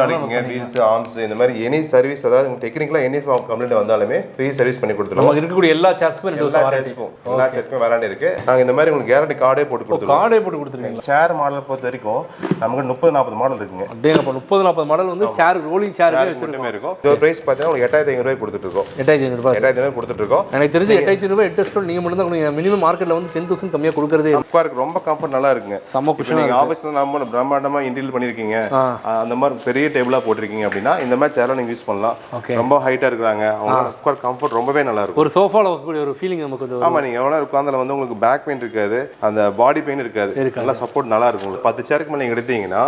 அடிக்குங்க wheels arms இந்த மாதிரி any service அதாவது டெக்னிக்கலா எனி கம்ப்ளைண்ட் வந்தாலுமே ஃப்ரீ சர்வீஸ் பண்ணி கொடுத்துருவோம். நமக்கு இருக்கக்கூடிய எல்லா சார்ஜ்க்கும் எல்லா சேர்க்கும் வாரண்டி இருக்கு. நாங்க இந்த மாதிரி உங்களுக்கு கேரண்டி கார்டே போட்டு கொடுத்துருவோம். கார்டே போட்டு கொடுத்துருக்கீங்க. சேர் மாடல் பொறுத்த வரைக்கும் நமக்கு 30-40 மாடல் இருக்குங்க. அப்படியே 30-40 மாடல் வந்து சேர் ரோலிங் சேர் மட்டுமே இருக்கும். இதோட பிரைஸ் பார்த்தீங்கன்னா உங்களுக்கு 8500 ரூபாய் கொடுத்துட்டு இருக்கோம். 8500 ரூபாய் 8500 கொடுத்துட்டு இருக்கோம். எனக்கு தெரிஞ்சு 8500 ரூபாய் எட்டஸ்டோல் நீங்க மட்டும் தான் மினிமம் மார்க்கெட்ல வந்து 10000 கம்மியா கொடுக்கறதே. உட்காருக்கு ரொம்ப கம்ஃபர்ட் நல்லா இருக்குங்க. சம குஷன். நீங்க ஆபீஸ்ல நம்ம பிரம்மாண்டமா இன்டீரியர் பண்ணிருக்கீங்க, அந்த மாதிரி பெரிய டேபிளா போட்டிருக்கீங்க அப்படின்னா இந்த மாதிரி சேரை நீங்க யூஸ் பண்ணலாம். ரொம்ப ஹைட்டா இருக்காங்க, அவங்க உட்கார் கம்ஃபர்ட் ரொம்பவே நல்லா இருக்கும். ஒரு சோஃபால உட்காரக்கூடிய ஒரு ஃபீலிங் நமக்கு வந்து. ஆமா, நீங்க எவ்வளவு உட்கார்ந்தால வந்து உங்களுக்கு பேக் பெயின் இருக்காது, அந்த பாடி பெயின் இருக்காது, நல்லா சப்போர்ட் நல்லா இருக்கும். 10 சேருக்கு மேல நீங்க எடுத்தீங்கன்னா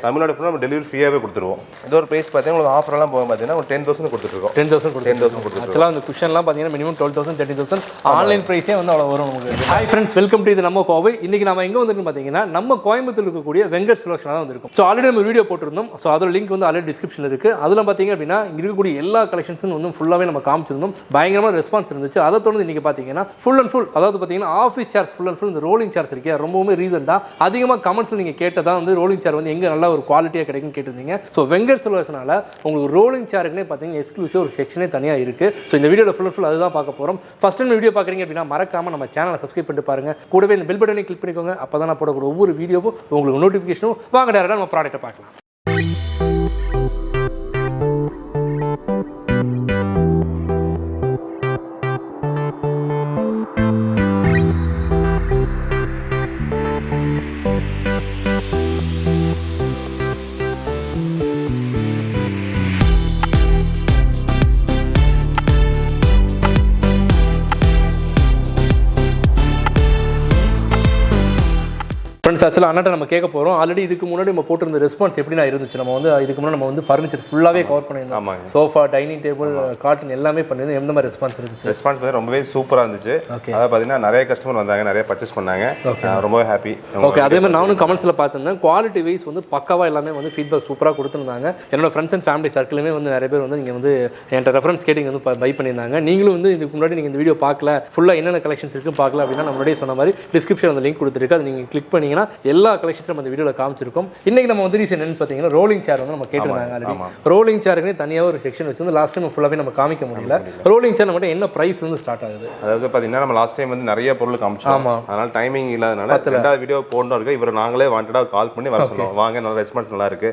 தமிழ்நாடு ஃபுல்லா நம்ம டெலிவரி ஃப்ரீயாவே கொடுத்துருவோம். இதோட பிரைஸ் பாத்தீங்கன்னா உங்களுக்கு ஆஃபர் எல்லாம் போகும் பாத்தீங்கன்னா 10000 கொடுத்துட்டு இருக்கோம். 10000 கொடுத்துருக்கோம். ஆக்சுவலா அந்த குஷன்லாம் பாத்தீங்கன்னா மினிமம் 12000 13000 ஆன்லைன் பிரைஸே வந்து அவ்வளவு வரும் நமக்கு. ஹாய் ஃப்ரெண்ட்ஸ், வெல்கம் டு இது நம்ம கோவை. இன்னைக்கு நாம எங்க வந்திருக்கோம் பாத்தீங்கன்னா நம்ம கோயம்புத்தூர்ல இருக்கக்கூடிய வெங்கட் சுலோச்சனா தான் வந்திருக்கோம். ஸோ ஆல்ரெடி நம்ம வீடியோ போட்டிருந்தோம். ஸோ அதோட லிங்க் வந்து ஆல்ரெடி டிஸ்கிரிப்ஷன்ல இருக்கு. அதுல பாத்தீங்க அப்படின்னா இங்க இருக்கக்கூடிய எல்லா கலெக்ஷன்ஸும் வந்து ஃபுல்லாவே நம்ம காமிச்சிருந்தோம். பயங்கரமான ரெஸ்பான்ஸ் இருந்துச்சு. அதை தொடர்ந்து இன்னைக்கு பாத்தீங்கன்னா ஃபுல் அண்ட் ஃபுல், அதாவது பாத்தீங்கன்னா office chairs full and full இந்த ரோலிங் சேர்ஸ் இருக்கே ரொம்பவுமே ரீசெண்டா அதிகமாக கமெண்ட்ஸ்ல நீங்க கேட்டதா வந்து ரோலிங் சேர் வந்து எங்க நல்ல ஒரு குவாலிட்டியா கிடைக்கும் கேட்டிருந்தீங்க. ஸோ வெங்கட் சுலோச்சனால உங்களுக்கு ரோலிங் சேருக்குனே பாத்தீங்கன்னா எக்ஸ்க்ளூசிவ் ஒரு செக்ஷனே தனியா இருக்கு. ஸோ இந்த வீடியோல ஃபுல் அண்ட் ஃபுல் அதுதான் பார்க்க போறோம். ஃபர்ஸ்ட் டைம் வீடியோ பாக்குறீங்க அப்படின்னா மறக்காம நம்ம சேனலை சப்ஸ்கிரைப் பண்ணிட்டு பாருங்க. கூடவே இந்த பெல் பட்டனை கிளிக் பண்ணிக்கோங்க. அப்பதான் நான் போடக்கூடிய ஒவ்வொரு வீடியோவும் உங்களுக்கு நோட்டிஃபிகேஷனும். வாங்க டேரக்டா நம்ம ப்ராடக்ட்டை பார்க்கலாம். ஃப்ரெண்ட்ஸ், ஆக்சுவலாக அண்ணாட்ட நம்ம கேட்க போகிறோம். ஆல்ரெடி இதுக்கு முன்னாடி நம்ம போட்டிருந்த ரெஸ்பான்ஸ் எப்படி நான் இருந்துச்சு. நம்ம வந்து இதுக்கு முன்னாடி நம்ம வந்து ஃபர்னிச்சர் ஃபுல்லாகவே கவர் பண்ணியிருந்தோம். சோஃபா, டைனிங் டேபிள், கார்டன் எல்லாமே பண்ணியிருந்தோம். எந்த மாதிரி ரெஸ்பான்ஸ் இருந்துச்சு? ரெஸ்பான்ஸ் வந்து ரொம்பவே சூப்பராக இருந்துச்சு. அதாவது பார்த்தீங்கன்னா நிறைய கஸ்டமர் வந்தாங்க, நிறைய பர்ச்சேஸ் பண்ணாங்க. ரொம்பவே ஹாப்பி. ஓகே, அதே மாதிரி நானும் கமெண்ட்ஸில் பார்த்துருந்தேன். குவாலிட்டி வைஸ் வந்து பக்காவாக எல்லாமே வந்து ஃபீட்பேக் சூப்பராக கொடுத்துருந்தாங்க. என்னோட ஃப்ரெண்ட்ஸ் அண்ட் ஃபேமிலி சர்க்கிளுமே வந்து நிறைய பேர் வந்து நீங்கள் வந்து என்கிட்ட ரெஃபரன்ஸ் கேட்டிங் வந்து பை பண்ணியிருந்தாங்க. நீங்களும் வந்து இதுக்கு முன்னாடி நீங்கள் இந்த வீடியோ பார்க்கல, ஃபுல்லாக என்னென்ன கலெக்ஷன்ஸ் இருக்குது பார்க்கல அப்படின்னா நம்மளுடைய சொன்ன மாதிரி டிஸ்கிரிப்ஷன் அந்த லிங்க் கொடுத்துருக்கு. அது நீங்கள் கிளிக் பண்ணிங்கன்னா எல்லா கலெக்ஷன் நம்ம இந்த வீடியோல காமிச்சிருக்கோம். இன்னைக்கு நம்ம வந்து ரீசன் என்னன்னு பாத்தீங்கன்னா ரோலிங் சேர் வந்து நம்ம கேட்டிருந்தாங்க. ஆல்ரெடி ரோலிங் சேருக்கு தனியாக ஒரு செக்ஷன் வச்சு லாஸ்ட் டைம் ஃபுல்லாவே நம்ம காமிக்க முடியல. ரோலிங் சேர் நம்ம என்ன பிரைஸ் வந்து ஸ்டார்ட் ஆகுது? அதாவது பாத்தீங்கன்னா நம்ம லாஸ்ட் டைம் வந்து நிறைய பொருள் காமிச்சோம். அதனால டைமிங் இல்லாதனால ரெண்டாவது வீடியோ போடணும் இருக்கு. இவர் நாங்களே வாண்டடா கால் பண்ணி வர சொன்னோம். வாங்க, நல்ல ரெஸ்பான்ஸ் நல்லா இருக்கு,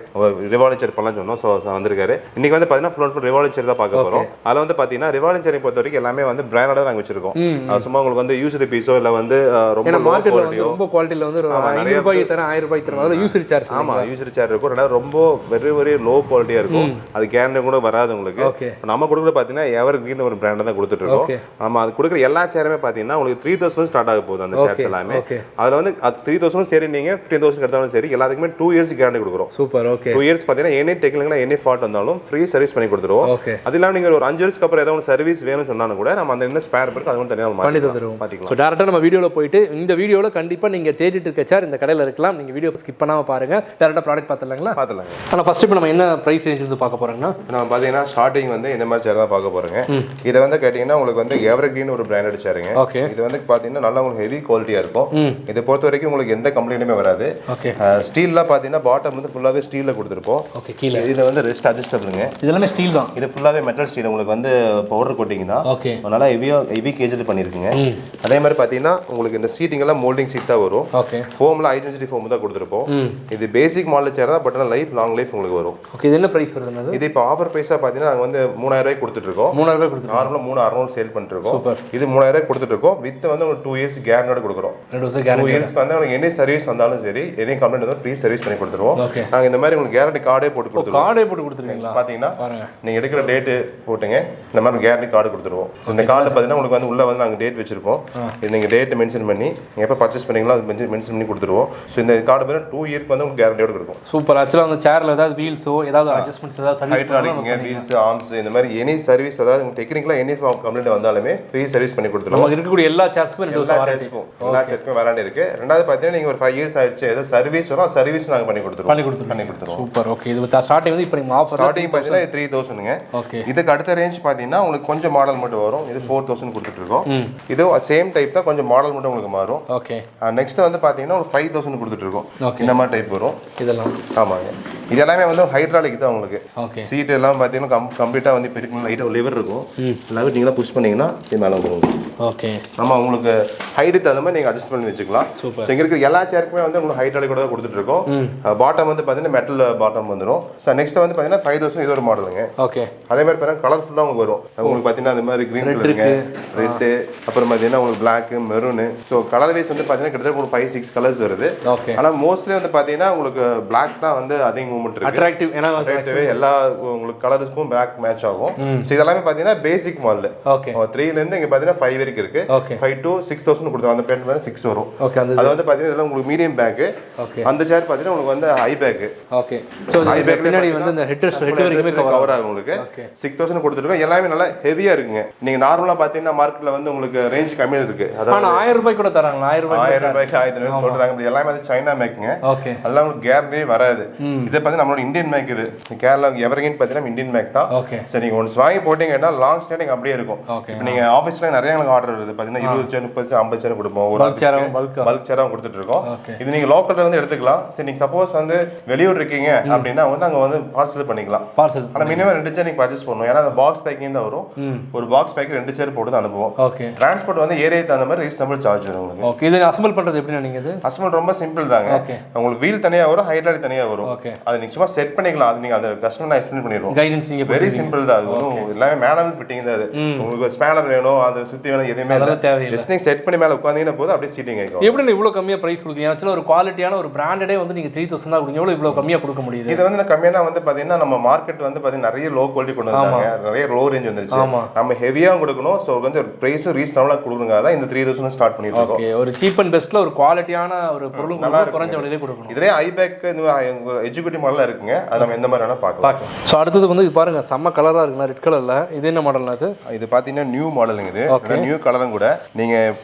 ரிவால்விங் சேர் பண்ணலாம் சொன்னோம். ஸோ வந்திருக்காரு. இன்னைக்கு வந்து பாத்தீங்கன்னா ஃபுல் அண்ட் ஃபுல் ரிவால்விங் சேர் தான் பார்க்க போறோம். அதில் வந்து பாத்தீங்கன்னா ரிவால்விங் சேரை பொறுத்த வரைக்கும் எல்லாமே வந்து பிராண்டடா நாங்கள் வச்சிருக்கோம். சும்மா உங்களுக்கு வந்து யூஸ்டு பீஸோ இல்லை வந்து ரொம்ப குவாலிட்டியில் வந்து 500 ரூபாய் தர 1000 ரூபாய் தர யூசர் சார்ஜ். ஆமா, யூசர் சார்ஜ் இருக்கும். ரெண்டாவது ரொம்ப வெரி வெரி லோ குவாலிட்டியா இருக்கும். அது கேரண்டி கூட வராது உங்களுக்கு. நம்ம கொடுக்குற பாத்தீங்கன்னா எவர் கிரீன் ஒரு பிராண்ட் தான் கொடுத்துட்டு இருக்கோம். நம்ம அது கொடுக்குற எல்லா சேருமே பாத்தீங்கன்னா உங்களுக்கு 3000 ஸ்டார்ட் ஆக போகுது அந்த சேர்ஸ் எல்லாமே. அதுல வந்து 3000 சரி, நீங்க 15000 எடுத்தாலும் சரி, எல்லாத்துக்குமே 2 இயர்ஸ் கேரண்டி கொடுக்குறோம். சூப்பர். ஓகே, 2 இயர்ஸ் பாத்தீங்கன்னா எனி டெக்னிக்கலா எனி ஃபால்ட் வந்தாலும் ஃப்ரீ சர்வீஸ் பண்ணி கொடுத்துருவோம். அது இல்லாம நீங்க ஒரு 5 இயர்ஸ்க்கு அப்புறம் ஏதாவது சர்வீஸ் வேணும்னு சொன்னாலும் கூட நம்ம அந்த என்ன ஸ்பேர் இருக்கு அது வந்து தனியாக பண்ணி தந்துருவோம். பாத்தீங்களா? சோ டைரக்டா நம்ம வீடியோல போயிட்டு இந்த வீடியோல கண்டிப்பா நீங்க தேடிட்டு இருக்க சேர் இந்த கடையில இருக்கலாம். நீங்க வீடியோ ஸ்கிப் பண்ணாம பாருங்க. டேரக்டா ப்ராடக்ட் பார்த்தலாங்களா? பார்த்தலாங்க. ஆனா ஃபர்ஸ்ட் இப்போ நம்ம என்ன பிரைஸ் ரேஞ்ச் வந்து பார்க்க போறோம்னா, நம்ம பாத்தீங்கன்னா ஸ்டார்டிங் வந்து இந்த மாதிரி சேர் தான் பார்க்க போறோங்க. இத வந்து கேட்டிங்கன்னா உங்களுக்கு வந்து எவர் கிரீன் ஒரு பிராண்டட் சேருங்க. இது வந்து பாத்தீங்கன்னா நல்லா உங்களுக்கு ஹெவி குவாலிட்டியா இருக்கும். இதை பொறுத்த வரைக்கும் உங்களுக்கு எந்த கம்ப்ளைண்ட்டுமே வராது. ஸ்டீல்ல பாத்தீங்கன்னா பாட்டம் வந்து ஃபுல்லாவே ஸ்டீல்ல கொடுத்துருப்போம். ஓகே, கீழ இது வந்து ரெஸ்ட் அட்ஜஸ்டபிள்ங்க. இதெல்லாம் ஸ்டீல் தான். இது ஃபுல்லாவே மெட்டல் ஸ்டீல். உங்களுக்கு வந்து பவுடர் கோட்டிங் தான். ஓகே, நல்லா ஹெவி கேஜ்ல பண்ணிருக்கீங்க. அதே மாதிரி பாத்தீங்கன்னா உங்களுக்கு இந்த சீட்டிங் எல்லாம் மோல்டிங் சீட் தான் வரும். ஓகே, ஃபோம்ல ஐடென்டிட்டி ஃபோம் தான் கொடுத்துருப்போம். இது பேசிக் மாடல் சேர் தான், பட் லைஃப் லாங் லைஃப் உங்களுக்கு வரும். ஓகே, இது என்ன பிரைஸ் வருதுன்னா? இது இப்போ ஆஃபர் பிரைஸா பாத்தீங்கன்னா நாங்க வந்து 3000 ரூபாய் கொடுத்துட்டு இருக்கோம். 3000 ரூபாய் கொடுத்துட்டு நார்மலா 3600 சேல் பண்ணிட்டு இருக்கோம். சூப்பர். இது 3000 ரூபாய் கொடுத்துட்டு இருக்கோம். வித் வந்து ஒரு 2 இயர்ஸ் கேரண்டியோட கொடுக்குறோம். 2 இயர்ஸ்க்கு வந்து உங்களுக்கு எனி சர்வீஸ் வந்தாலும் சரி, எனி கம்ப்ளைண்ட் வந்தாலும் ஃப்ரீ சர்வீஸ் பண்ணி கொடுத்துருவோம். நாங்க இந்த மாதிரி உங்களுக்கு கேரண்டி கார்டே போட்டு கொடுத்துருவோம். கார்டே போட்டு கொடுத்துருக்கீங்களா? பாத்தீங்கன்னா நீங்க எடுக்கிற டேட் போட்டுங்க, இந்த மாதிரி கேரண்டி கார்டு கொடுத்துருவோம். இந்த கார்டு பாத்தீங்கன்னா உங்களுக்கு வந்து உள்ள வந்து நாங்க டேட் வச்சிருப்போம். நீங்க டேட் மென்ஷன் பண்ணி நீங்க எப்ப பர்ச்சேஸ் பண்ணீங்களோ அது மென்ஷன் பண்ணி கொடுத்துருவோம். ஸோ இந்த கார்டு பார்த்தீங்கன்னா 2 இயர்க்கு வந்து உங்களுக்கு கேரண்டியோட கொடுக்கும். சூப்பர். ஆக்சுவலாக அந்த சேர்ல ஏதாவது வீல்ஸோ ஏதாவது அட்ஜஸ்ட்மெண்ட்ஸ் ஏதாவது சர்வீஸ் பண்ணிங்க, வீல்ஸ் ஆர்ம்ஸ் இந்த மாதிரி எனி சர்வீஸ் அதாவது டெக்னிக்கலா எனி கம்ப்ளைண்ட் வந்தாலுமே ஃப்ரீ சர்வீஸ் பண்ணி கொடுத்துருவோம். நமக்கு இருக்கக்கூடிய எல்லா சேர்ஸ்க்கும் எல்லா சேர்ஸ்க்கும் வாரண்டி இருக்கு. ரெண்டாவது பார்த்தீங்கன்னா நீங்க ஒரு 5 இயர்ஸ் ஆயிடுச்சு ஏதாவது சர்வீஸ் வரும், சர்வீஸ் நாங்க பண்ணி கொடுத்துருவோம். சூப்பர். ஓகே, இது ஸ்டார்டிங் வந்து இப்போ நீங்க ஆஃபர் ஸ்டார்டிங் பார்த்தீங்கன்னா 3000ங்க. ஓகே, இதுக்கு அடுத்த ரேஞ்ச் பார்த்தீங்கன்னா உங்களுக்கு கொஞ்சம் மாடல் மட்டும் வரும். இது 4000 கொடுத்துட்டு இருக்கோம். இது சேம் டைப் தான், கொஞ்சம் மாடல் மட்டும் உங்களுக்கு மாறும். ஓகே, நெக்ஸ்ட் வந்து பார்த்தீங்கன்னா ஒரு 5000 கொடுத்துட்டு இருக்கோம். இந்த மாதிரி டைப் வரும் இதெல்லாம். ஆமாங்க, இது எல்லாமே வந்து ஹைட்ராலிக் தான் உங்களுக்கு. ஓகே. சீட் எல்லாம் பார்த்தீங்கன்னா கம்ப்ளீட்டாக வந்து பெரிய லைட்டாக லிவர் இருக்கும். லிவர் நீங்களா புஷ் பண்ணீங்கன்னா இது மேலே வந்துடும். ஓகே. நம்ம உங்களுக்கு ஹைட்டுக்கு தகுந்த மாதிரி நீங்கள் அட்ஜஸ்ட் பண்ணி வச்சுக்கலாம். சூப்பர். இங்கே இருக்க எல்லா சேருக்குமே வந்து உங்களுக்கு ஹைட்ராலிக் கூட தான் கொடுத்துட்டு இருக்கோம். பாட்டம் வந்து பார்த்தீங்கன்னா மெட்டல் பாட்டம் வந்துடும். ஸோ நெக்ஸ்ட் வந்து பார்த்தீங்கன்னா 5000 இது ஒரு மாடலுங்க. ஓகே. அதே மாதிரி பார்த்தீங்கன்னா கலர்ஃபுல்லாக உங்களுக்கு வரும். உங்களுக்கு பார்த்தீங்கன்னா அந்த மாதிரி க்ரீன் கலருங்க, ரெட்டு, அப்புறம் பார்த்தீங்கன்னா உங்களுக்கு black, maroon. So colour wise வந்து பார்த்தீங்கன்னா கிட்டத்தட்ட உங்களுக்கு 5-6 கலர்ஸ் வருது. ஓகே. ஆனால் மோஸ்ட்லி வந்து பார்த்தீங்கன்னா உங்களுக்கு பிளாக் தான் வந்து அதிக மூவ்மெண்ட் இருக்கு. அட்ராக்டிவ். ஏன்னா எல்லா உங்களுக்கு கலர்ஸ்க்கும் பிளாக் மேட்ச் ஆகும். ஸோ இதெல்லாமே பார்த்தீங்கன்னா பேசிக் மாடல். ஓகே. 3லேருந்து இங்கே பார்த்தீங்கன்னா 5 வரைக்கும் இருக்கு. ஓகே. 5 to 6000 கொடுத்துருவோம். அந்த பேண்ட் வந்து 6 வரும். ஓகே. அது வந்து பார்த்தீங்கன்னா இதெல்லாம் உங்களுக்கு மீடியம் பேக். ஓகே. அந்த சேர் பார்த்தீங்கன்னா உங்களுக்கு வந்து high back. Okay. So high back பின்னாடி வந்து இந்த ஹெட் வரைக்கும் கவர் ஆகும் உங்களுக்கு. 6000 கொடுத்துருக்கோம். எல்லாமே நல்லா ஹெவியா இருக்குங்க. நீங்க நார்மலா பார்த்தீங்கன்னா மார்க்கெட்ல வந்து உங்களுக்கு ரேஞ்ச் கம்மியா இருக்கு. அதான் 1000 ரூபாய் கூட தராங்க. 1000 ரூபாய்க்கு 1000 சொல்றாங்க. எல்லாமே வந்து சைனா மேக்குங்க. ஓகே. அதெல்லாம் உங்களுக்கு கேரண்டியே வராது. இதை பார்த்து நம்மளோட இந்தியன் மேக். இது கேரளா எவர்கிரீன் பார்த்தீங்கன்னா இந்தியன் மேக் தான். ஓகே. சரி, நீங்க ஒன்ஸ் வாங்கி போட்டீங்கன்னா லாங் ஸ்டாண்டிங் அப்படியே இருக்கும். ஓகே. நீங்க ஆஃபீஸ்ல நிறைய எனக்கு ஆர்டர் வருது பார்த்தீங்கன்னா 20 சேர் 30 சேர் 50 சேர் கொடுப்போம். ஒரு பல்க் சேரா கொடுத்துட்டு இருக்கோம். இது நீங்க லோக்கல்ல வந்து எடுத்துக்கலாம். சரி, நீங்க சப்போஸ் வந்து வெளியூர் இருக்கீங்க அப்படின்னா வந்து அங்க வந்து பார்சல் பண்ணிக்கலாம். பார்சல். ஆனா மினிமம் 2 சேர் நீங்க பர்ச்சேஸ் பண்ணணும். ஏன்னா அந்த பாக்ஸ் பேக்கிங் தான் வரும். ஒரு பாக்ஸ் பேக் 2 சேர் போட்டு தான் அனுப்புவோம். ஓகே. டிரான்ஸ்போர்ட் வந்து ஏரியாக்கு தகுந்த மாதிரி ரீசனபிள் சார்ஜ் வரும் உங்களுக்கு. ஓகே. இது அசெம்பிள் பண்றது எப்படி நீங்க? இது அசெம்பிள் ரொம்ப சிம்பிள் தாங்க. ஓகே. உங்களுக்கு வீல் தனியா வரும், ஹைட்ராலிக் தனியா வரும். ஓகே. அது நீங்க சும்மா செட் பண்ணிக்கலாம். அது நீங்க அந்த கஸ்டமர் எக்ஸ்பிளைன் பண்ணிடுவோம். கைடன்ஸ் நீங்க வெரி சிம்பிள் தான். அது எல்லாமே மேனுவல் ஃபிட்டிங் தான். அது உங்களுக்கு ஸ்பேனர் வேணும், அது சுத்தி வேணும், எதுவுமே இல்ல. ஜஸ்ட் நீங்க செட் பண்ணி மேல உட்கார்ந்தீங்கன்னா போதும், அப்படியே சீட்டிங் ஆயிடும். எப்படி நீங்க இவ்வளவு கம்மியா பிரைஸ் கொடுக்கீங்க? ஆக்சுவலா ஒரு குவாலிட்டியான ஒரு பிராண்டடே வந்து நீங்க 3000 தான் கொடுங்க. எவ்வளவு இவ்வளவு கம்மியா கொடுக்க முடியுது? இது வந்து கம்மியானா வந்து பாத்தீங்கன்னா நம்ம மார்க்கெட் வந்து பாத்தீங்கன்னா நிறைய லோ குவாலிட்டி கொண்டு வந்தாங்க. நிறைய லோ ரேஞ்ச் வந்துருச்சு. நம்ம ஹெவியா கொடுக்கணும். சோ வந்து பிரைஸ் ரீசனபிளா கொடுக்கறதுனால தான் இந்த 3000 ஸ்டார்ட் பண்ணிட்டு இருக்கோம். ஓகே. ஒரு சீப் அண்ட் பெஸ்ட்ல ஒரு குவாலிட்டியான ஒரு பொருள் குறைஞ்ச விலையிலே கொடுக்கணும். இதுலயே ஐ பேக் எஜுகேட்டிவ் மாடல்ல இருக்குங்க. அது நம்ம எந்த மாதிரி வேணா பார்க்கலாம். சோ அடுத்து வந்து பாருங்க, செம்ம கலரா இருக்குங்க, ரெட் கலர்ல. இது என்ன மாடல்னா? இது பாத்தீங்கன்னா நியூ மாடலுங்க. இது நியூ கலரும் கூட. நீங்க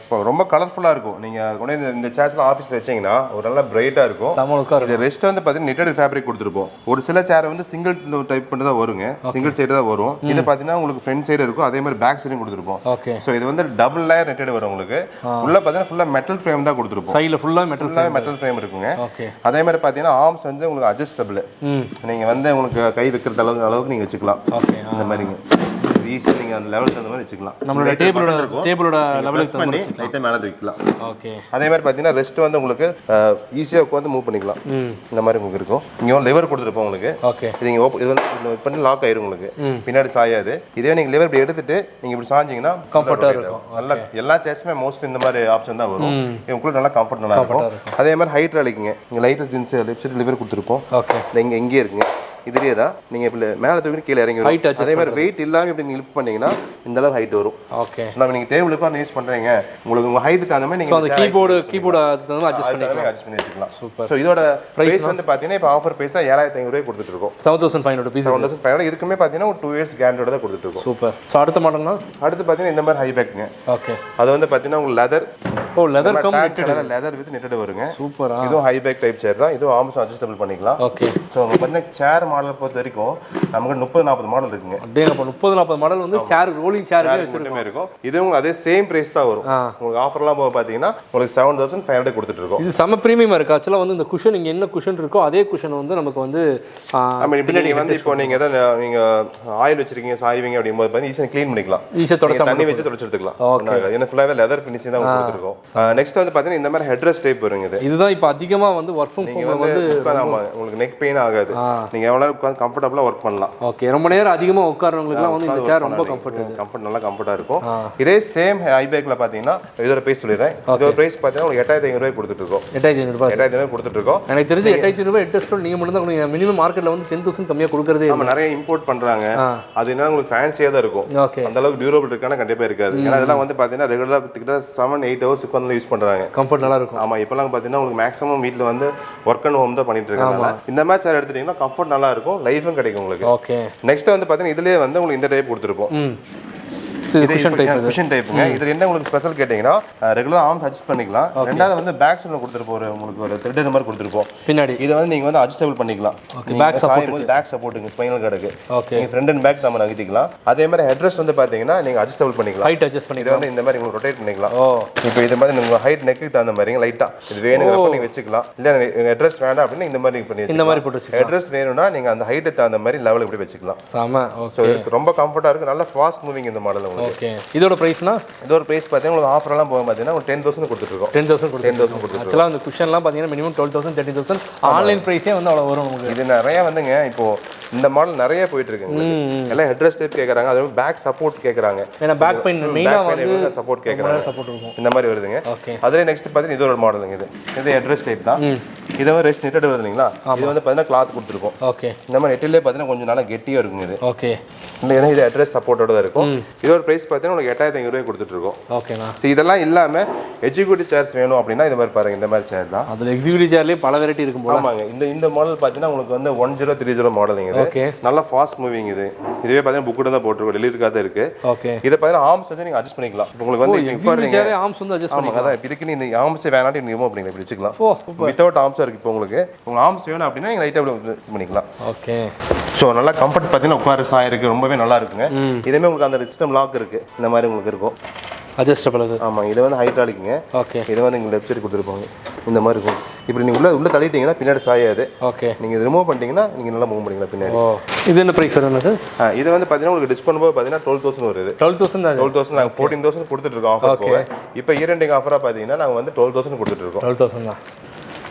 ரொம்ப கலர்ஃபுல்லா இருக்கும். நீங்க கூட இந்த சேர்ஸ்ல ஆபீஸ்ல வச்சீங்கன்னா ஒரு நல்ல பிரைட்டா இருக்கும். இது ரெஸ்ட் வந்து பாத்தீங்கன்னா knitted ஃபேப்ரிக் கொடுத்துருப்போம். ஒரு சில சேர் வந்து சிங்கிள் டைப் பண்ணி தான் வருங்க. சிங்கிள் சைடு தான் வரும். இது பாத்தீங்கன்னா உங்களுக்கு ஃப்ரண்ட் சைடு இருக்கும். அதே மாதிரி பேக் சைடும் கொடுத்துருப்போம். ஓகே. சோ இது வந்து டபுள் லேயர் knitted வரும் உங்களுக்கு. உள்ள பாத்தீங்கன்னா ஃபுல்லா மெட்டல் ஃப்ரேம் தான் கொடுத்துருப்போம். சைடுல ஃபுல்லா மெட்டல் ஃப்ரேம் இருக்குங்க. ஓகே. அதே மாதிரி பாத்தீங்கன்னா ஆர்ம்ஸ் வந்து உங்களுக்கு அட்ஜஸ்டபிள். நீங்க வந்து உங்களுக்கு கை வைக்கிற அளவுக்கு நீங்க வச்சுக்கலாம். ஓகே. இந்த மாதிரிங்க ஈஸியா நீங்க அந்த லெவலுக்கு அந்த மாதிரி வச்சுக்கலாம். நம்மளோட டேபிளோட லெவலுக்கு பண்ணி லைட்டா மேல தூக்கிக்கலாம். ஓகே. அதே மாதிரி பாத்தீங்கன்னா ரெஸ்ட் வந்து உங்களுக்கு ஈஸியா உட்கார்ந்து மூவ் பண்ணிக்கலாம். இந்த மாதிரி உங்களுக்கு இருக்கும். இங்க ஒரு லிவர் கொடுத்துருப்போம் உங்களுக்கு. ஓகே. நீங்க இது பண்ணி லாக் ஆயிரும் உங்களுக்கு. பின்னாடி சாயாது. இதே நீங்க லிவர் இப்படி எடுத்துட்டு நீங்க இப்படி சாஞ்சிங்கன்னா கம்ஃபர்ட்டா இருக்கும். நல்லா எல்லா சேர்ஸ்மே மோஸ்ட்லி இந்த மாதிரி ஆப்ஷன் தான் வரும். உங்களுக்கு நல்லா கம்ஃபர்ட் நல்லா இருக்கும். அதே மாதிரி ஹைட்ராலிக்ங்க. இங்க லைட் ஜின்ஸ் லெஃப்ட் சைடு லிவர் கொடுத்துருப்போம். ஓகே. இங்க இங்கே இருக்குங்க. இதுலயே தான் நீங்க இப்படி மேல தூக்கி கீழ இறங்கி வரும். அதே மாதிரி வெயிட் இல்லாம இப்படி நீங்க லிஃப்ட் பண்ணீங்கன்னா இந்த அளவு ஹைட் வரும். ஓகே. நம்ம நீங்க டேபிளுக்கு வந்து யூஸ் பண்றீங்க, உங்களுக்கு உங்க ஹைட்டுக்கு அந்த மாதிரி நீங்க அந்த கீபோர்டு அட்ஜஸ்ட் பண்ணி வச்சுக்கலாம். சூப்பர். சோ இதோட பிரைஸ் வந்து பாத்தீங்கன்னா இப்ப ஆஃபர் பிரைஸா 7500 ரூபாய் கொடுத்துட்டு இருக்கோம். 7500 rupees. 7500 இதுக்குமே பாத்தீங்கன்னா ஒரு 2 இயர்ஸ் கேரண்டியோட தான் கொடுத்துட்டு இருக்கோம். சூப்பர். சோ அடுத்த மாடல்னா அடுத்து பாத்தீங்கன்னா இந்த மாதிரி ஹை பேக்ங்க. ஓகே. அது வந்து பாத்தீங்கன்னா உங்களுக்கு லெதர். ஓ, leather cum knitted. Leather with knitted வருங்க. சூப்பர். இதுவும் ஹை பேக் டைப் சேர் தான். இதுவும் ஆர்ம்ஸ் அட்ஜஸ்டபிள் பண்ணிக்கலாம். ஓகே. சோ உங்க பாத்தீங்கன்னா சேர் மாடல் பொறுத்த வரைக்கும் நமக்கு 30-40 மாடல் இருக்குங்க. அப்ப 30-40 மாடல் வந்து சேர் ரோலிங் சேர்வே வச்சிருக்கோம். இது உங்களுக்கு அதே சேம் பிரைஸ் தான் வரும். உங்களுக்கு ஆஃபர்லாம் போக பாத்தீங்கன்னா உங்களுக்கு 7500 கொடுத்துட்டு இருக்கோம். இது செம பிரீமியமா இருக்கு. ஆக்சுவலா வந்து இந்த குஷன் இங்க என்ன குஷன் இருக்கோ அதே குஷன் வந்து நமக்கு வந்து பின்னாடி வந்து இப்போ நீங்க ஏதாவது நீங்க ஆயில் வச்சிருக்கீங்க சாய்வீங்க அப்படிங்கும்போது பாத்தீங்கன்னா ஈஸியா க்ளீன் பண்ணிக்கலாம். ஈஸியா தொடச்சு தண்ணி வச்சு தொடச்சு எடுத்துக்கலாம். ஏன்னா ஃபுல்லாவே லெதர் ஃபினிஷிங் தான் கொடுத்துருக்கோம். நெக்ஸ்ட் வந்து பாத்தீங்கன்னா இந்த மாதிரி ஹெட்ரஸ் டைப் வருங்க. இதுதான் இப்போ அதிகமா வந்து வொர்க் ஃப்ரம் ஹோம் வந்து உங்களுக்கு நெக் பெயின் ஆகாது. நீங்க எவ்வளவு கம்ஃபர்ட்டபிளா வொர்க் பண்ணலாம். ஓகே. ரொம்ப நேரம் அதிகமா உட்கார்றவங்களுக்குலாம் வந்து இந்த சேர் ரொம்ப கம்ஃபர்ட் நல்லா கம்ஃபர்ட்டா இருக்கும். இதே சேம் ஹை பேக்ல பாத்தீங்கன்னா இதோட பிரைஸ் சொல்லிடுறேன். இதோட பிரைஸ் பாத்தீங்கன்னா உங்களுக்கு 8500 ரூபாய் கொடுத்துட்டு இருக்கோம். 8500 ரூபாய். 8500 கொடுத்துட்டு இருக்கோம். எனக்கு தெரிஞ்சு 8500 ரூபாய் எட்ஜஸ்ட் நீங்க மட்டும் தான் மினிமம் மார்க்கெட்ல வந்து 10000 கம்மியா கொடுக்கறதே. நம்ம நிறைய இம்போர்ட் பண்றாங்க. அது என்ன உங்களுக்கு ஃபேன்சியா தான் இருக்கும். ஓகே. அந்த அளவுக்கு டியூரபிள் இருக்கான கண்டிப்பா இருக்காது. ஏன்னா அதெல்லாம் வந்து பாத்தீங்கன்னா ரெகுலரா கிட்ட 7-8 ஹவர்ஸ் உட்கார்ந்து யூஸ் பண்றாங்க. கம்ஃபர்ட் நல்லா இருக்கும். ஆமா. இப்போலாம் பாத்தீங்கன்னா உங்களுக்கு மேக்ஸிமம் வீட்ல வந்து ஒர்க் அண்ட் ஹோம் தான் பண்ணிட்டு இருக்காங்க. இந்த மாதிரி சேர் எடுத்துட்டீங்கன்னா கம்ஃபர்ட் நல்லா இருக்கும், லைஃபும் கிடைக்கும் உங்களுக்கு. ஓகே. நெக்ஸ்ட் வந்து பாத்தீங்கன்னா இதுலயே வந்து உங்களுக்கு இந்த டைப் கொடுத்துருப்போம். குஷன் டைப்புங்க. இது என்ன உங்களுக்கு ஸ்பெஷல் கேட்டீங்கன்னா ரெகுலர் ஆர்ம்ஸ் அட்ஜஸ்ட் பண்ணிக்கலாம். ரெண்டாவது வந்து பேக் சைடுல கொடுத்துருப்போம், உங்களுக்கு ஒரு த்ரெட் இந்த மாதிரி கொடுத்துருப்போம் பின்னாடி. இதை வந்து நீங்க வந்து அட்ஜஸ்டபிள் பண்ணிக்கலாம். பேக் சப்போர்ட், பேக் சப்போர்ட்டுங்க ஸ்பைனல் கார்டுக்கு. நீங்க ஃப்ரண்ட் அண்ட் பேக் நம்ம நகர்த்திக்கலாம். அதே மாதிரி ஹெட்ரெஸ்ட் வந்து பாத்தீங்கன்னா நீங்க அட்ஜஸ்டபிள் பண்ணிக்கலாம், ஹைட் அட்ஜஸ்ட் பண்ணிக்கலாம். இது வந்து இந்த மாதிரி உங்களுக்கு ரொட்டேட் பண்ணிக்கலாம். இப்போ இது மாதிரி உங்க ஹைட் நெக்கு தகுந்த மாதிரி லைட்டா இது வேணுங்கிறப்ப நீங்க வச்சுக்கலாம். இல்ல ஹெட்ரெஸ்ட் வேண்டாம் அப்படின்னா இந்த மாதிரி பண்ணி இந்த மாதிரி போட்டு வச்சுக்கலாம். ஹெட்ரெஸ்ட் வேணும்னா நீங்க அந்த ஹைட்டுக்கு தகுந்த மாதிரி லெவல் இப்படி வச்சுக்கலாம். சாமா. ஓகே, ரொம்ப கம்ஃபர்ட்டா இருக்கு, நல்ல ஃபாஸ்ட் மூவிங் இந்த மாடல் உங்களுக்கு. ஓகே, இதோட பிரைஸ்னா இதோட பிரைஸ் பாத்தீங்கன்னா உங்களுக்கு ஆஃபர் எல்லாம் போக பாத்தீங்கன்னா 10,000 கொடுத்துட்டு இருக்கோம். 10,000 கொடுத்துட்டு. ஆக்சுவலா அந்த குஷன்லாம் பாத்தீங்கன்னா மினிமம் 12,000 13,000 ஆன்லைன் பிரைஸே வந்து அவ்வளவு வரும் உங்களுக்கு. இது நிறைய வந்துங்க இப்போ இந்த மாடல் நிறைய போயிட்டு இருக்குங்க. எல்லாம் ஹெட்ரெஸ்ட் டைப் கேக்குறாங்க, அதே மாதிரி பேக் சப்போர்ட் கேக்குறாங்க. ஏன்னா பேக் பெயின் மெயினா வந்து சப்போர்ட் கேக்குறாங்க, சப்போர்ட் இருக்கும். இந்த மாதிரி வருதுங்க. அதுல நெக்ஸ்ட் பாத்தீங்கன்னா இதோட மாடலுங்க. இது ஹெட்ரெஸ்ட் டைப் தான். இது வந்து ரெஸ்ட் நெட்டட் வருது இல்லைங்களா? இது வந்து பாத்தீங்கன்னா கிளாத் கொடுத்துருக்கோம். ஓகே, இந்த மாதிரி நெட்டிலே பாத்தீங்கன்னா கொஞ்சம் நல்லா கெட்டியா இருக்குங்க இது. ஓகே, ஏன்னா இது ஹெட்ரெஸ்ட் சப்போர்ட்டோட தான் இருக்கும். இதோட பிரைஸ் பாத்தீங்கன்னா உங்களுக்கு 8,500 ரூபாய் கொடுத்துட்டு இருக்கோம். ஓகேண்ணா. இதெல்லாம் இல்லாம எக்ஸிக்யூட்டிவ் சேர்ஸ் வேணும் அப்படின்னா இந்த மாதிரி பாருங்க, இந்த மாதிரி சேர் தான். அதுல எக்ஸிக்யூட்டிவ் சேர்லயே பல வெரைட்டி இருக்கும் போல. ஆமாங்க, இந்த மாடல் பாத்தீங்கன்னா உங்களுக்கு வந்து 1030 மாடலுங்க இது. ஓகே, நல்ல ஃபாஸ்ட் மூவிங் இது. இதுவே பாத்தீங்கன்னா புக் தான் போட்டுருக்கோம், டெலிவரிக்காக தான் இருக்கு. ஓகே, இத பாத்தீங்கன்னா ஆர்ம்ஸ் வந்து நீங்க அட்ஜஸ்ட் பண்ணிக்கலாம். உங்களுக்கு வந்து எக்ஸிக்யூட்டிவ் சேர் ஆர்ம்ஸ் வந்து அட்ஜஸ்ட் பண்ணிக்கலாம். அதான் இதுக்கு இந்த ஆர்ம்ஸ் வேணாட்டி நீங்க ரிமூவ் பண்ணிக்கலாம், இப்படி வச்சுக்கலாம். வித்தவுட் ஆர்ம்ஸ் இருக்கு இப்போ உங்களுக்கு. உங்க ஆர்ம்ஸ் வேணும் அப்படின்னா நீங்க லைட்டா இப்படி பண்ணிக்கலாம். ஓகே, சோ நல்லா கம்ஃபர்ட் பாத்தீங்கன்னா உட்கார சாய் இருக்கு, ரொம்பவே நல்லா இருக்குங்க. இதேமே உங்களுக்கு அந்த சிஸ்டம் லாக் இருக்கு, இந்த மாதிரி உங்களுக்கு இருக்கும் அட்ஜஸ்டபிள் அது. ஆமா, இது வந்து ஹைட்ராலிக்ங்க. ஓகே, இது வந்து இங்க லெஃப்ட் சைடு கொடுத்துருப்பாங்க, இந்த மாதிரி இருக்கும். இப்படி நீங்க உள்ள தள்ளிட்டீங்கன்னா பின்னாடி சாயாது. ஓகே, நீங்க இது ரிமூவ் பண்ணிட்டீங்கன்னா நீங்க நல்லா மூவ் பண்ணிக்கலாம் பின்னாடி. இது என்ன பிரைஸ் வருது? இது வந்து பாத்தீங்கன்னா உங்களுக்கு டிஸ்கவுண்ட் போக பாத்தீங்கன்னா 12,000 வருது. 12,000 தான். 12,000 நாங்க 14,000 கொடுத்துட்டு இருக்கோம் ஆஃபர் போக. இப்போ இயர் எண்டிங் ஆஃபரா பாத்தீங்கன்னா நாங்க வந்து 12,000 கொடுத்துட்டு இருக்கோம். 12,000 தான்.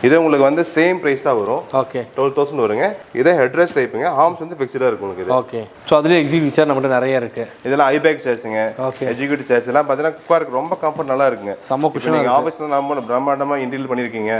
இது உங்களுக்கு வந்து சேம் பிரைஸ் தான் வரும். ஓகே, 12,000 வருங்க. இதே ஹெட்ரெஸ்ட் டைப்புங்க, ஆர்ம்ஸ் வந்து ஃபிக்ஸ்டா இருக்கும் உங்களுக்கு. ஓகே, சோ அதுல எக்ஸிக்யூட்டிவ் சேர் நம்மட்ட நிறைய இருக்கு. இதெல்லாம் ஐ பேக் சேர்ஸ்ங்க. ஓகே, எக்ஸிக்யூட்டிவ் சேர்ஸ் எல்லாம் பாத்தீங்கன்னா உட்கார்க்கு ரொம்ப கம்ஃபர்ட் நல்லா இருக்குங்க. சம குஷன். நீங்க ஆபீஸ்ல நம்ம பிரம்மாண்டமா இன்டீரியர் பண்ணிருக்கீங்க,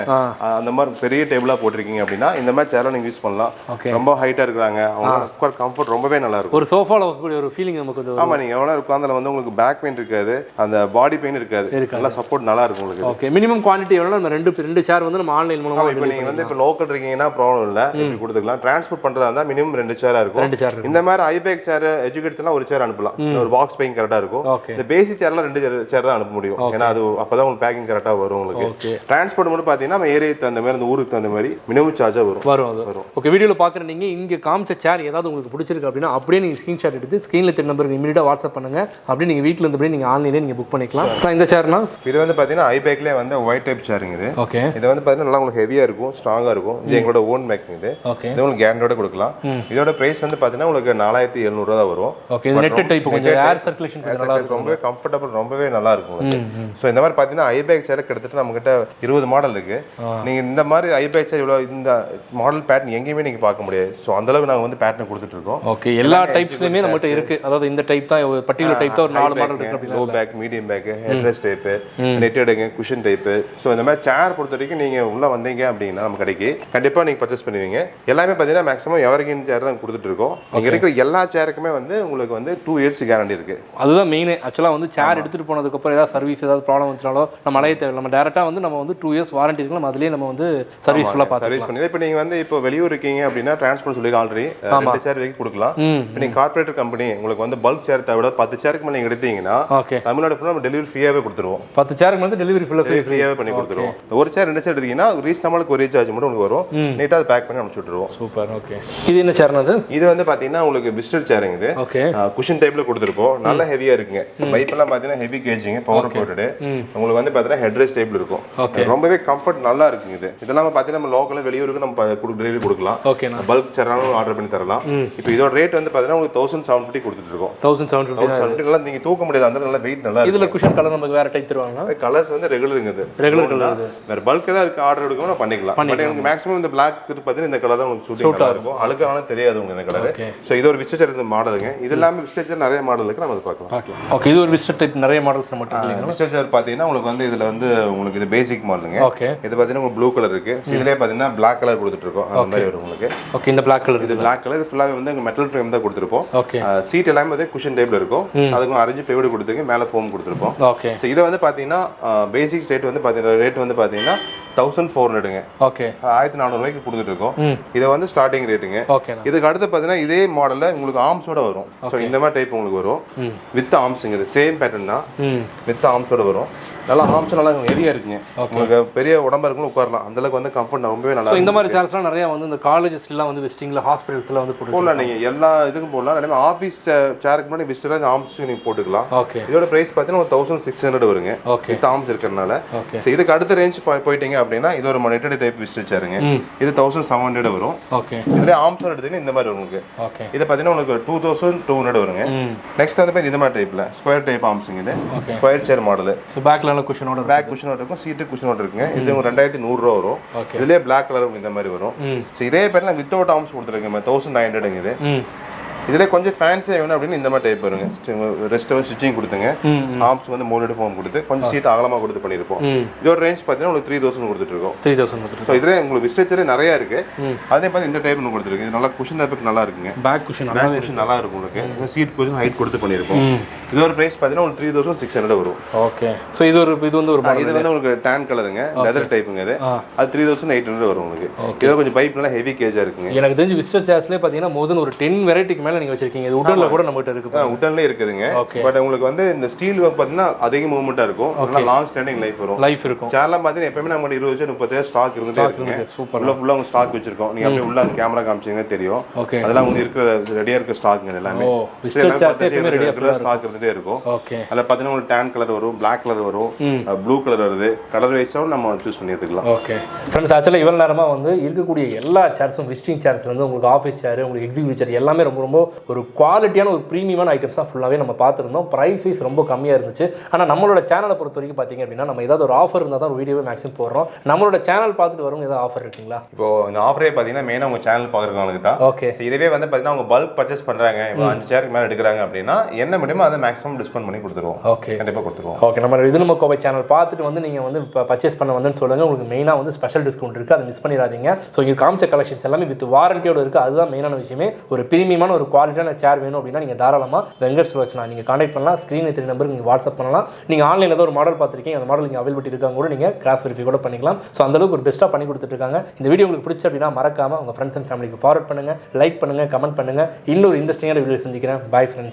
அந்த மாதிரி பெரிய டேபிளா போட்டிருக்கீங்க அப்படின்னா இந்த மாதிரி சேர்ல நீங்க யூஸ் பண்ணலாம். ரொம்ப ஹைட்டா இருக்காங்க, அவங்க உட்கார் கம்ஃபர்ட் ரொம்பவே நல்லா இருக்கும். ஒரு சோஃபால உட்கார்க்கூடிய ஒரு ஃபீலிங் நமக்கு வந்து. ஆமா, நீங்க எவ்வளவு உட்கார்ந்தால வந்து உங்களுக்கு பேக் பெயின் இருக்காது, அந்த பாடி பெயின் இருக்காது, நல்லா சப்போர்ட் நல்லா இருக்கும் உங்களுக்கு. ஓகே, மினிமம் குவாண்டிட்டி எவ்வளவு? நம்ம ரெண்டு சேர் வந்து நம்ம ஆன்லைன் மூலமா வந்து இப்போ லோக்கல் இருக்கீங்கன்னா ப்ராப்ளம் இல்லை, இப்படி கொடுத்துக்கலாம். டிரான்ஸ்போர்ட் பண்றதா இருந்தால் மினிமம் 2 சேரா இருக்கும். இந்த மாதிரி ஐபேக் சேர் எஜுகேட்ஸ்லாம் ஒரு சேர் அனுப்பலாம், ஒரு பாக்ஸ் பேக்கிங் கரெக்டா இருக்கும். இந்த பேசிக் சேர்லாம் 2 சேர் தான் அனுப்ப முடியும், ஏன்னா அது அப்பதான் உங்களுக்கு பேக்கிங் கரெக்டா வரும் உங்களுக்கு. டிரான்ஸ்போர்ட் மட்டும் பாத்தீங்கன்னா நம்ம ஏரியாக்கு தகுந்த மாதிரி, அந்த ஊருக்கு தகுந்த மாதிரி மினிமம் சார்ஜா வரும். ஓகே, வீடியோல பாக்குற நீங்க இங்க காமிச்ச சேர் ஏதாவது உங்களுக்கு பிடிச்சிருக்கு அப்படின்னா அப்படியே நீங்க ஸ்கிரீன்ஷாட் எடுத்து ஸ்கிரீன்ல தெரிய நம்பருக்கு இமிடியேட்டா வாட்ஸ்அப் பண்ணுங்க. அப்படியே நீங்க வீட்ல இருந்தபடியே நீங்க ஆன்லைன்ல நீங்க புக் பண்ணிக்கலாம். இந்த சேர்னா இது வந்து பாத்தீங்கன்னா ஐபேக்லயே வந்து ஒயிட் டைப் சேருங்க இது. ஓகே, இது வந்து பாத்தீங்கன்னா நல்லா உங்களுக்கு ஹெவியா இருக்கும், ஸ்ட்ராங்கா இருக்கும். இது எங்களோட ஓன் மேக்கிங் இது. ஓகே, இது உங்களுக்கு கேரண்டியோட கொடுக்கலாம். இதோட பிரைஸ் வந்து பாத்தீங்கன்னா உங்களுக்கு 4,700 ரூபாய் தான் வரும். ஓகே, இது நெட் டைப் கொஞ்சம் ஏர் சர்க்குலேஷன் நல்லா இருக்கும், ரொம்பவே கம்ஃபர்ட்டபிள், ரொம்பவே நல்லா இருக்கும் உங்களுக்கு. சோ இந்த மாதிரி பாத்தீங்கன்னா ஐபேக் சேர் கிட்டத்தட்ட நம்ம கிட்ட 20 மாடல் இருக்கு. நீங்க இந்த மாதிரி ஐபேக் சேர் இவ்வளவு இந்த மாடல் பேட்டர்ன் எங்கேயுமே நீங்க பார்க்க முடியாது. சோ அந்த அளவுக்கு நாங்க வந்து பேட்டர்ன் கொடுத்துட்டு இருக்கோம். ஓகே, எல்லா டைப்ஸ்லயுமே நம்மகிட்ட இருக்கு. அதாவது இந்த டைப் தான் பர்టిక్యులர் டைப் தான் ஒரு 4 மாடல் இருக்கு அப்படினா low back, medium back, headrest type, நெட்டடுங்க, குஷன் டைப். சோ இந்த மாதிரி சேர் பொறுத்த வரைக்கும் நீங்க உள்ள வந்தீங்க அப்படின்னா நம்ம கடைக்கு கண்டிப்பா நீங்க பர்ச்சேஸ் பண்ணுவீங்க. எல்லாமே பாத்தீங்கன்னா மேக்ஸிமம் எவர்கிரீன் சேர் தான் கொடுத்துட்டு இருக்கோம். இங்க இருக்கிற எல்லா சேருக்குமே வந்து உங்களுக்கு வந்து 2 இயர்ஸ் கேரண்டி இருக்கு. அதுதான் மெயின். ஆக்சுவலா வந்து சேர் எடுத்துட்டு போனதுக்கு அப்புறம் ஏதாவது சர்வீஸ் ஏதாவது ப்ராப்ளம் வந்துச்சாலோ நம்ம அலைய தேவை, நம்ம டைரக்டா வந்து நம்ம வந்து 2 இயர்ஸ் வாரண்டி இருக்கு, நம்ம அதுலயே நம்ம வந்து சர்வீஸ் ஃபுல்லா பார்த்து சர்வீஸ் பண்ணி. இப்போ நீங்க வந்து இப்போ வெளியூர் இருக்கீங்க அப்படின்னா டிரான்ஸ்போர்ட் சொல்லி ஆல்ரெடி 2 சேர் வரைக்கும் கொடுக்கலாம். இப்போ நீங்க கார்ப்பரேட் கம்பெனி உங்களுக்கு வந்து பல்க் சேர் தவிர 10 சேருக்கு மேல நீங்க எடுத்தீங்கன்னா தமிழ்நாடு ஃபுல்லா நம்ம டெலிவரி ஃப்ரீயாவே கொடுத்துருவோம். 10 சேருக்கு மேல டெலிவரி ஃபுல்லா ஃப்ரீயாவே பண்ணி கொடுத்துருவோம். ஒரு சேர் 2 சேர் எடுத்தீங்கன்னா ரீசனபிள் கொரியர் சார்ஜ் மட்டும் உங்களுக்கு வரும். நீட்டா அதை பேக் பண்ணி அனுப்பிச்சு விட்டுருவோம். சூப்பர். ஓகே, இது என்ன சேர்னது? இது வந்து பாத்தீங்கன்னா உங்களுக்கு விசிட்டர் சேருங்க இது. ஓகே, குஷன் டைப்ல கொடுத்துருப்போம். நல்ல ஹெவியா இருக்குங்க. பைப் எல்லாம் பாத்தீங்கன்னா ஹெவி கேஜிங், பவர் கோட்டட். உங்களுக்கு வந்து பாத்தீங்கன்னா ஹெட்ரெஸ்ட் டைப்ல இருக்கும். ரொம்பவே கம்ஃபர்ட் நல்லா இருக்குங்க இது. இதெல்லாம் பாத்தீங்கன்னா நம்ம லோக்கல்ல வெளியூருக்கு நம்ம டெலிவரி கொடுக்கலாம். ஓகேனா, பல்க் சேராலும் ஆர்டர் பண்ணி தரலாம். இப்போ இதோட ரேட் வந்து பாத்தீங்கன்னா உங்களுக்கு 1750 கொடுத்துட்டு இருக்கோம். 1750 நல்லா நீங்க தூக்க முடியாது, அந்த நல்ல வெயிட் நல்லா இருக்கு. இதுல குஷன் கலர் நமக்கு வேற டைப் தருவாங்க. கலர்ஸ் வந்து ரெகுலருங்க இது. ரெகுலர் கலர் வேற பல்க் ஏதாவது இருக்கு ஆர்டர் எடுக்கணும் பண்ணிக்கலாம். பட் உங்களுக்கு மேக்ஸிமம் இந்த Black பாத்தீங்கன்னா இந்த கலர் தான் உங்களுக்கு சூட்டா இருக்கும். அழுக்கான தெரியாது உங்களுக்கு இந்த கலர். சோ இது ஒரு விசிட்டர் மாடலுங்க. இது எல்லாமே விசிட்டர் நிறைய மாடல் இருக்கு, நம்ம பார்க்கலாம். ஓகே, இது ஒரு விசிட்டர் டைப் நிறைய மாடல்ஸ் நம்ம கிட்ட விசிட்டர் பாத்தீங்கன்னா உங்களுக்கு வந்து இதுல வந்து உங்களுக்கு இது பேசிக் மாடலுங்க. ஓகே, இது பாத்தீங்கன்னா உங்களுக்கு ப்ளூ கலர் இருக்கு. இதுலயே பாத்தீங்கன்னா Black கலர் கொடுத்துட்டு இருக்கோம். அந்த மாதிரி வரும் உங்களுக்கு. ஓகே, இந்த Black கலர், இது Black கலர். இது ஃபுல்லாவே வந்து மெட்டல் ஃப்ரேம் தான் கொடுத்திருப்போம். ஓகே, சீட் எல்லாமே வந்து குஷன் டைப்ல இருக்கும். அதுக்கு அரேஞ்ச் பிளைவுட் கொடுத்துருக்கு, மேல ஃபோம் கொடுத்திருப்போம். ஓகே, சோ இது வந்து பாத்தீங்கன்னா பேசிக் ரேட் வந்து பாத்தீங்கன்னா 1400ங்க. ஓகே 1400 ரூபாய்க்கு கொடுத்துட்டு இருக்கோம். இது வந்து ஸ்டார்டிங் ரேட்டுங்க. ஓகே. இதுக்கு அடுத்து பார்த்தீங்கன்னா இதே மாடல்ல உங்களுக்கு ஆர்ம்ஸோட வரும். ஸோ இந்த மாதிரி டைப் உங்களுக்கு வரும். வித் ஆர்ம்ஸுங்க, இது சேம் பேட்டர்ன் தான். வித் ஆர்ம்ஸோட வரும். நல்லா ஆர்ம்ஸ் நல்லா ஹெவியா இருக்குங்க. உங்களுக்கு பெரிய உடம்பா இருக்குன்னு உட்காரலாம். அந்த அளவுக்கு வந்து கம்ஃபர்ட் ரொம்பவே நல்லா இருக்கும். இந்த மாதிரி சேர்ஸ்லாம் நிறைய வந்து இந்த காலேஜஸ்லாம் வந்து விசிட்டிங்ல ஹாஸ்பிட்டல்ஸ்ல வந்து போடலாம். நீங்க எல்லா இதுக்கும் போடலாம். அதே மாதிரி ஆஃபீஸ் சேருக்கு முன்னாடி விசிட்டரா இந்த ஆர்ம்ஸ் நீங்க போட்டுக்கலாம். ஓகே. இதோட பிரைஸ் பார்த்தீங்கன்னா 1600 வருங்க. வித் ஆர்ம்ஸ் இருக்கிறதுனால. இதுக்கு அடுத்த ரேஞ்ச் போயிட்டீங்க அப்படின்னா இது ஒரு நெட்டட் டைப் விசிட் சேருங்க. இது 1700 வரும். ஓகே. இதுல ஆர்ம்ஸ் எடுத்தீங்கன்னா இந்த மாதிரி வரும் உங்களுக்கு. ஓகே. இது பார்த்தீங்கன்னா உங்களுக்கு 2200 வருங்க. நெக்ஸ்ட் அந்த மாதிரி இந்த மாதிரி டைப்ல ஸ்கொயர் டைப் ஆர்ம்ஸ்ங்க. இது ஸ்கொயர் சேர் மாடல். சோ பேக்ல எல்லாம் குஷனோட பேக் குஷனோட இருக்கும், சீட் குஷனோட இருக்குங்க. இது 2100 ரூபாய் வரும். இதுலயே Black கலர் இந்த மாதிரி வரும். சோ இதே பேர்ல வித்தவுட் ஆர்ம்ஸ் கொடுத்துருக்கேன் 1900 இது. இதுல கொஞ்சம் ஃபேன்சியா வேணும் அப்படின்னு இந்த மாதிரி டைப் வருங்க. ரெஸ்ட் வந்து ஸ்டிச்சிங் கொடுத்துங்க. ஆர்ம்ஸ் வந்து மோல்டட் ஃபார்ம் கொடுத்து கொஞ்சம் சீட் அகலமா கொடுத்து பண்ணிருப்போம். இதோட ரேஞ்ச் பார்த்தீங்கன்னா உங்களுக்கு 3000 கொடுத்துட்டு இருக்கோம். 3000. ஸோ இதுல உங்களுக்கு விஸ்டேச்சரே நிறைய இருக்கு. அதே மாதிரி இந்த டைப் ஒன்று கொடுத்துருக்கு. இது நல்லா குஷன் எஃபெக்ட் நல்லா இருக்குங்க. பேக் குஷன் நல்லா இருக்கும் உங்களுக்கு. சீட் குஷன் ஹைட் கொடுத்து பண்ணிருப்போம். இதோட பிரைஸ் பார்த்தீங்கன்னா உங்களுக்கு 3600 வரும். ஓகே. ஸோ இது வந்து ஒரு இது வந்து உங்களுக்கு டேன் கலருங்க, லெதர் டைப்புங்க. அது 3800 வரும் உங்களுக்கு. இது கொஞ்சம் பைப் நல்லா ஹெவி கேஜா இருக்குங்க. எனக்கு தெரிஞ்சு விஸ்டர் சேர்ஸ்லேயே பார்த்தீங்கன்னா மோதன் ஒரு 10 வெரைட்டிக்கு நீங்க வச்சிருக்கீங்க. இது உட்டன்ல கூட நம்மகிட்ட இருக்கு. உட்டன்ல இருக்குதுங்க. பட் உங்களுக்கு வந்து இந்த ஸ்டீல் ஒர்க் பாத்தீங்கன்னா அதிக மூவ்மெண்டா இருக்கும். நல்லா லாங் ஸ்டாண்டிங் லைஃப் இருக்கும். சேர்லாம் பாத்தீங்கன்னா எப்பவுமே நம்ம 20 30 ஸ்டாக் இருந்துட்டே இருக்குங்க. சூப்பர். ஃபுல்லா உங்க ஸ்டாக் வச்சிருக்கோம். நீங்க அப்படியே உள்ள அந்த கேமரா காமிச்சீங்கன்னா தெரியும். அதெல்லாம் உங்களுக்கு இருக்கிற ரெடியா இருக்க ஸ்டாக்ங்க எல்லாமே. விஸ்டர் சேர்ஸ் எப்பவுமே ரெடியா ஸ்டாக் இருந்துட்டே இருக்கும். ஓகே. அதுல பாத்தீங்கன்னா உங்களுக்கு டான் கலர் வரும், Black கலர் வரும், ப்ளூ கலர் வருது. கலர் வைஸும் நம்ம சூஸ் பண்ணி எடுத்துக்கலாம். ஓகே. ஃப்ரெண்ட்ஸ் ஆக்சுவலா இவ்வளவு நேரமா வந்து இருக்கக்கூடிய எல்லா சேர்ஸும் விசிட்டிங் சேர்ஸ்ல இருந்து உங்களுக்கு ஆஃபீஸ் சேர், உங்களுக்கு எக்ஸிக்யூட்டிவ் சேர் எல்லாமே ரொம்ப ஒரு குவாலிட்டியான ஒரு ப்ரீமியமான ஐட்டம்ஸ் தான் ஃபுல்லாகவே நம்ம பார்த்துருந்தோம். ப்ரைஸ் வைஸ் ரொம்ப கம்மியாக இருந்துச்சு. ஆனால் நம்மளோட சேனலை பொறுத்த வரைக்கும் பார்த்தீங்க அப்படின்னா நம்ம ஏதாவது ஒரு ஆஃபர் இருந்தால் தான் ஒரு வீடியோவே மேக்ஸிமம் போடுறோம். நம்மளோட சேனல் பார்த்துட்டு வரவங்க ஏதாவது ஆஃபர் இருக்குங்களா? இப்போ இந்த ஆஃபரே பார்த்தீங்கன்னா மெயினாக உங்கள் சேனல் பார்க்குறவங்களுக்கு தான். ஓகே. இதுவே வந்து பார்த்தீங்கன்னா அவங்க பல்க் பர்ச்சேஸ் பண்ணுறாங்க, இப்போ 5 சேருக்கு மேலே எடுக்கிறாங்க அப்படின்னா என்ன முடியுமோ அதை மேக்ஸிமம் டிஸ்கவுண்ட் பண்ணி கொடுத்துருவோம். ஓகே. கண்டிப்பாக கொடுத்துருவோம். ஓகே. நம்ம இது நம்ம கோவை சேனல் பார்த்துட்டு வந்து நீங்கள் வந்து இப்போ பர்ச்சேஸ் பண்ண வந்துன்னு சொல்லுங்கள். உங்களுக்கு மெயினாக வந்து ஸ்பெஷல் டிஸ்கவுண்ட் இருக்குது, அதை மிஸ் பண்ணிடாதீங்க. ஸோ இங்கே காமிச்ச கலெக்ஷன்ஸ் எல்லாமே வித் வாரண்டியோட இருக்குது. அதுதான் மெயினான விஷயமே. ஒரு ப்ரீமியமான ஒரு குவாலிட்டியான சேர் வேணும் அப்படின்னா நீங்கள் தாராளமாக வெங்கட் சுலோச்சனா நீங்கள் கான்டாக்ட் பண்ணலாம். ஸ்க்ரீனில் 3 நம்பருக்கு நீங்கள் வாட்ஸ்அப் பண்ணலாம். நீங்கள் ஆன்லைனில் ஏதோ ஒரு மாடல் பார்த்துருக்கீங்க, அந்த மாடல் நீங்கள் அவைலபிலிட்டி இருக்காங்க கூட நீங்கள் கிராஸ் வெரிஃபை கூட பண்ணிக்கலாம். ஸோ அந்தளவுக்கு ஒரு பெஸ்ட்டாக பண்ணி கொடுத்துட்ருக்காங்க. இந்த வீடியோ உங்களுக்கு பிடிச்ச அப்படின்னா மறக்காமல் உங்கள் ஃப்ரெண்ட்ஸ் அண்ட் ஃபேமிலிக்கு ஃபார்வர்ட் பண்ணுங்கள், லைக் பண்ணுங்கள், கமெண்ட் பண்ணுங்கள். இன்னொரு இன்ட்ரெஸ்டிங்கான வீடியோ சந்திக்கிறேன். Bye friends.